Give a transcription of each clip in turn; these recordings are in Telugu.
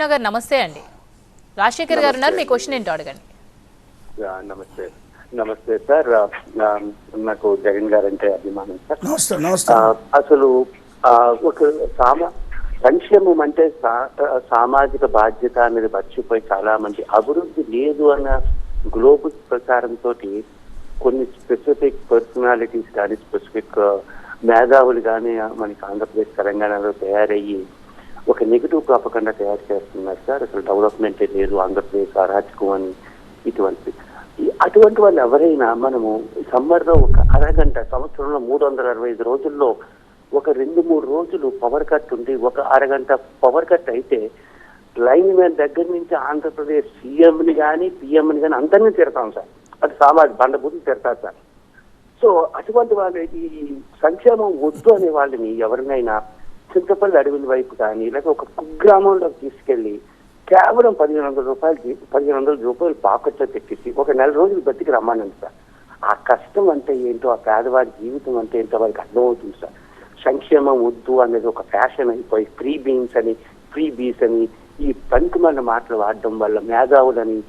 నగర్ నమస్తే అండి. రాజశేఖర్ గారు ఉన్నారు, మీ క్వశ్చన్ ఏంటో అడగండి. నమస్తే నమస్తే సార్. నాకు జగన్ గారు అంటే అభిమానం సార్. నమస్తే. అసలు ఒక సంక్షేమం అంటే సామాజిక బాధ్యత అనేది మర్చిపోయి చాలా మంది అభివృద్ధి లేదు అన్న గ్లోబల్ ప్రచారంతో కొన్ని స్పెసిఫిక్ పర్సనాలిటీస్ కానీ స్పెసిఫిక్ మేధావులు కానీ మనకి ఆంధ్రప్రదేశ్ తెలంగాణలో తయారయ్యి ఒక నెగిటివ్ ప్రాపకండా తయారు చేస్తున్నారు సార్. అసలు డెవలప్మెంటే లేదు, ఆంధ్రప్రదేశ్ అరాచకం అని అటువంటి వాళ్ళు ఎవరైనా మనము సమ్మర్లో ఒక అరగంట, సంవత్సరంలో 365 రోజుల్లో ఒక 2-3 రోజులు పవర్ కట్ ఉండి ఒక అరగంట పవర్ కట్ అయితే లైన్ మ్యాన్ దగ్గర నుంచి ఆంధ్రప్రదేశ్ సీఎంని కానీ పిఎంని కానీ అందరినీ తిడతాం సార్. అది సామాజిక బండబూతులు తిడతారు సార్. సో అటువంటి వాళ్ళు ఈ సంక్షేమం వద్దు అనే వాళ్ళని ఎవరినైనా చింతపల్లి అడవుల వైపు కానీ లేకపోతే ఒక కుగ్రామంలోకి తీసుకెళ్లి కేవలం 1500 రూపాయలు పాకెట్లో తెప్పించి ఒక 4 రోజులు బతికి రమ్మనండి సార్. ఆ కష్టం అంటే ఏంటో, ఆ పేదవాడి జీవితం అంటే ఏంటో వారికి అర్థమవుతుంది సార్. సంక్షేమం వద్దు అనేది ఒక ఫ్యాషన్ అయిపోయి ఫ్రీ బీస్ అని ఈ పనికిమాలిన మాటలు వాడడం వల్ల మేధావులని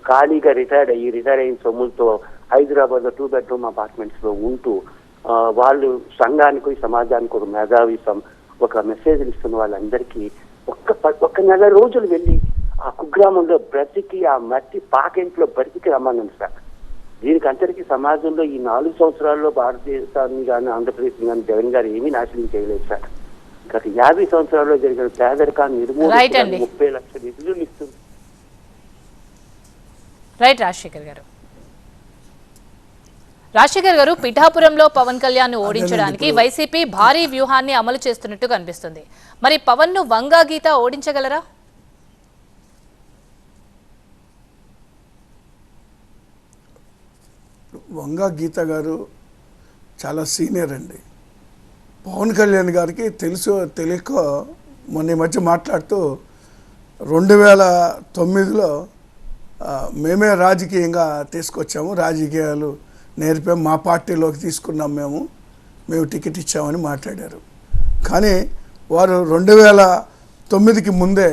ఖాళీగా రిటైర్ అయిన సొమ్ములతో హైదరాబాద్లో 2 బెడ్రూమ్ అపార్ట్మెంట్స్ లో ఉంటూ వాళ్ళు సంఘానికి సమాజానికి ఒక మేధావిసం ఒక మెసేజ్ ఇస్తున్న వాళ్ళందరికీ ఒక్క 4 రోజులు వెళ్ళి ఆ కుగ్రామంలో బ్రతికి ఆ మట్టి పాకెంట్లో బ్రతికి రమ్మన్నాను సార్. దీనికి అందరికీ సమాజంలో ఈ 4 సంవత్సరాల్లో భారతదేశాన్ని కానీ ఆంధ్రప్రదేశ్ కానీ జగన్ గారు ఏమీ నాశనం చేయలేదు సార్. గత 50 సంవత్సరాల్లో జరిగిన పేదరికాన్ని నిర్మూలన 30 లక్షల ఇల్లు ఇస్తుంది. రైట్ రాజశేఖర్ గారు, పిఠాపురంలో పవన్ కళ్యాణ్ ను ఓడించడానికి వైసీపీ భారీ వ్యూహాన్ని అమలు చేస్తున్నట్టు కనిపిస్తుంది. మరి పవన్ ను వంగా గీత ఓడించగలరా? వంగా గీత గారు చాలా సీనియర్ అండి. పవన్ కళ్యాణ్ గారికి తెలుసో తెలియక మొన్న ఈ మధ్య మాట్లాడుతూ 2009లో మేమే రాజకీయంగా తీసుకొచ్చాము, రాజకీయాలు నేర్పాము, మా పార్టీలోకి తీసుకున్నాం, మేము టికెట్ ఇచ్చామని మాట్లాడారు. కానీ వారు 2009కి ముందే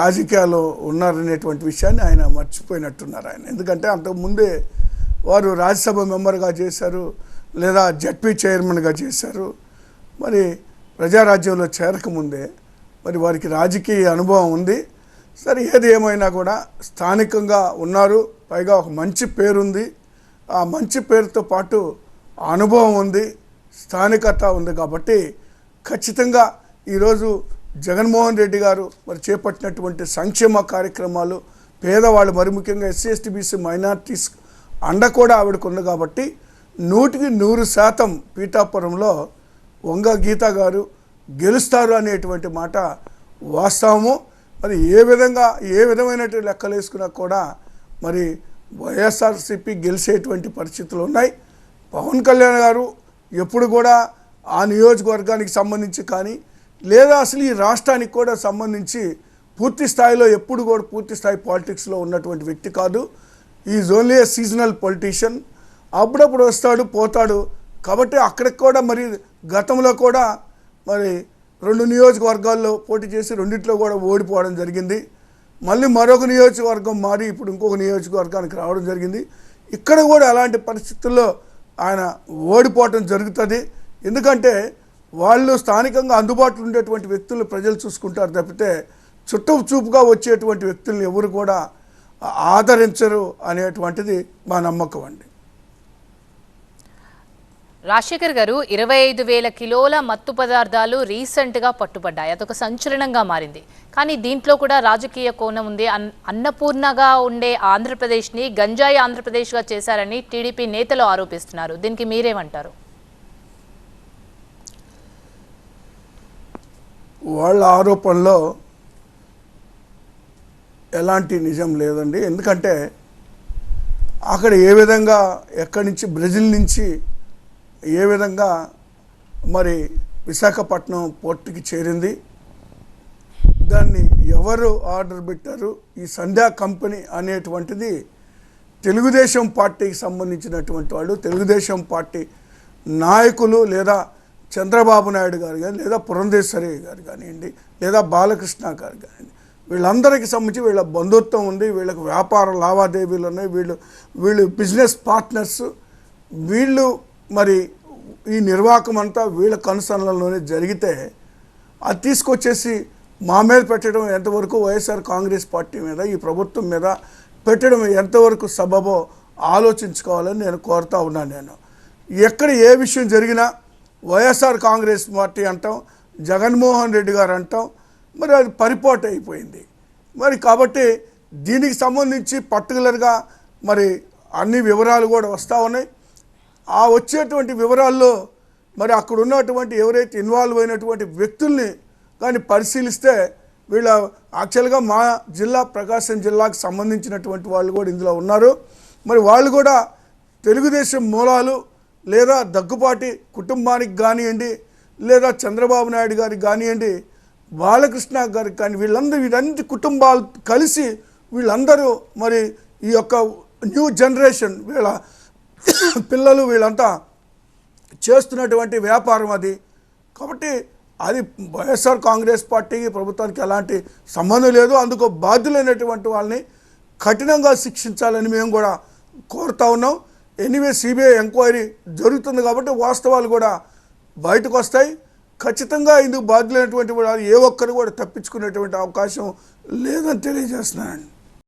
రాజకీయాల్లో ఉన్నారనేటువంటి విషయాన్ని ఆయన మర్చిపోయినట్టున్నారు ఆయన. ఎందుకంటే అంతకుముందే వారు రాజ్యసభ మెంబర్గా చేశారు, లేదా జడ్పీ చైర్మన్గా చేశారు. మరి ప్రజారాజ్యంలో చేరకముందే మరి వారికి రాజకీయ అనుభవం ఉంది. సరే, ఏది ఏమైనా కూడా స్థానికంగా ఉన్నారు, పైగా ఒక మంచి పేరుంది. ఆ మంచి పేరుతో పాటు అనుభవం ఉంది, స్థానికత ఉంది. కాబట్టి ఖచ్చితంగా ఈరోజు జగన్మోహన్ రెడ్డి గారు మరి చేపట్టినటువంటి సంక్షేమ కార్యక్రమాలు, పేదవాళ్ళు మరి ముఖ్యంగా ఎస్సీ ఎస్టీ బీసీ మైనార్టీస్ అండ కూడా ఆవిడకు ఉంది. కాబట్టి 100% పీఠాపురంలో వంగ గీత గారు గెలుస్తారు అనేటువంటి మాట వాస్తవము. మరి ఏ విధమైనటువంటి లెక్కలు వేసుకున్నా కూడా మరి వైఎస్ఆర్సీపీ గెలిచేటువంటి పరిస్థితులు ఉన్నాయి. పవన్ కళ్యాణ్ గారు ఎప్పుడు కూడా ఆ నియోజకవర్గానికి సంబంధించి కానీ లేదా అసలు ఈ రాష్ట్రానికి కూడా సంబంధించి పూర్తి స్థాయిలో ఎప్పుడు కూడా పూర్తి స్థాయి పాలిటిక్స్లో ఉన్నటువంటి వ్యక్తి కాదు. Is only A seasonal politician. అప్పుడప్పుడు వస్తాడు పోతాడు. కాబట్టి అక్కడికి కూడా మరి గతంలో కూడా మరి 2 నియోజకవర్గాల్లో పోటీ చేసి 2 కూడా ఓడిపోవడం జరిగింది. మళ్ళీ మరొక నియోజకవర్గం మారి ఇప్పుడు ఇంకొక నియోజకవర్గానికి రావడం జరిగింది. ఇక్కడ కూడా అలాంటి పరిస్థితుల్లో ఆయన ఓడిపోవటం జరుగుతుంది. ఎందుకంటే వాళ్ళు స్థానికంగా అందుబాటులో ఉండేటువంటి వ్యక్తులు ప్రజలు చూసుకుంటారు తప్పితే చుట్టూ చూపుగా వచ్చేటువంటి వ్యక్తులను ఎవరు కూడా ఆదరించరు అనేటువంటిది మా నమ్మకం అండి. రాజశేఖర్ గారు, 25,000 కిలోల మత్తు పదార్థాలు రీసెంట్గా పట్టుబడ్డాయి. అదొక సంచలనంగా మారింది. కానీ దీంట్లో కూడా రాజకీయ కోణం ఉంది. అన్నపూర్ణగా ఉండే ఆంధ్రప్రదేశ్ని గంజాయి ఆంధ్రప్రదేశ్గా చేశారని టీడీపీ నేతలు ఆరోపిస్తున్నారు. దీనికి మీరేమంటారు? వాళ్ళ ఆరోపణలో ఎలాంటి నిజం లేదండి. ఎందుకంటే అక్కడ ఏ విధంగా ఎక్కడి నుంచి బ్రెజిల్ నుంచి ఏ విధంగా మరి విశాఖపట్నం పోర్టుకి చేరింది, దాన్ని ఎవరు ఆర్డర్ పెట్టారు, ఈ సంధ్యా కంపెనీ అనేటువంటిది తెలుగుదేశం పార్టీకి సంబంధించినటువంటి వాళ్ళు, తెలుగుదేశం పార్టీ నాయకులు లేదా చంద్రబాబు నాయుడు గారు కానీ లేదా పురంధేశ్వరి గారు కానివ్వండి లేదా బాలకృష్ణ గారు కానివ్వండి వీళ్ళందరికీ సంబంధించి వీళ్ళ బంధుత్వం ఉంది, వీళ్ళకి వ్యాపార లావాదేవీలు ఉన్నాయి, వీళ్ళు బిజినెస్ పార్ట్నర్స్, వీళ్ళు మరి ఈ నిర్వాహకం అంతా వీళ్ళ కనుసన్నలలోనే జరిగితే అది తీసుకొచ్చేసి మా మీద పెట్టడం ఎంతవరకు వైఎస్ఆర్ కాంగ్రెస్ పార్టీ మీద ఈ ప్రభుత్వం మీద పెట్టడం ఎంతవరకు సబబో ఆలోచించుకోవాలని నేను కోరుతా ఉన్నాను. నేను ఎక్కడ ఏ విషయం జరిగినా వైఎస్ఆర్ కాంగ్రెస్ పార్టీ అంటాం, జగన్మోహన్ రెడ్డి గారు అంటాం, మరి అది పరిపాటు అయిపోయింది. మరి కాబట్టి దీనికి సంబంధించి పర్టికులర్గా మరి అన్ని వివరాలు కూడా వస్తూ ఉన్నాయి. ఆ వచ్చేటువంటి వివరాల్లో మరి అక్కడ ఉన్నటువంటి ఎవరైతే ఇన్వాల్వ్ అయినటువంటి వ్యక్తుల్ని కానీ పరిశీలిస్తే వీళ్ళ యాక్చువల్గా మా జిల్లా ప్రకాశం జిల్లాకు సంబంధించినటువంటి వాళ్ళు కూడా ఇందులో ఉన్నారు. మరి వాళ్ళు కూడా తెలుగుదేశం మూలాలు లేదా దగ్గుపాటి కుటుంబానికి కానివ్వండి, లేదా చంద్రబాబు నాయుడు గారికి కానివ్వండి, బాలకృష్ణ గారికి కానీ వీళ్ళందరి కుటుంబాలు కలిసి వీళ్ళందరూ మరి ఈ యొక్క న్యూ జనరేషన్ వీళ్ళ పిల్లలు వీళ్ళంతా చేస్తున్నటువంటి వ్యాపారం అది. కాబట్టి అది వైఎస్ఆర్ కాంగ్రెస్ పార్టీకి ప్రభుత్వానికి ఎలాంటి సంబంధం లేదు. అందుకు బాధ్యులైనటువంటి వాళ్ళని కఠినంగా శిక్షించాలని మేము కూడా కోరుతా ఉన్నాం. ఎనీవే సిబిఐ ఎంక్వైరీ జరుగుతుంది కాబట్టి వాస్తవాలు కూడా బయటకు వస్తాయి. ఖచ్చితంగా ఇందుకు బాధ్యులైనటువంటి వాళ్ళు ఏ ఒక్కరు కూడా తప్పించుకునేటువంటి అవకాశం లేదని తెలియజేస్తున్నానండి.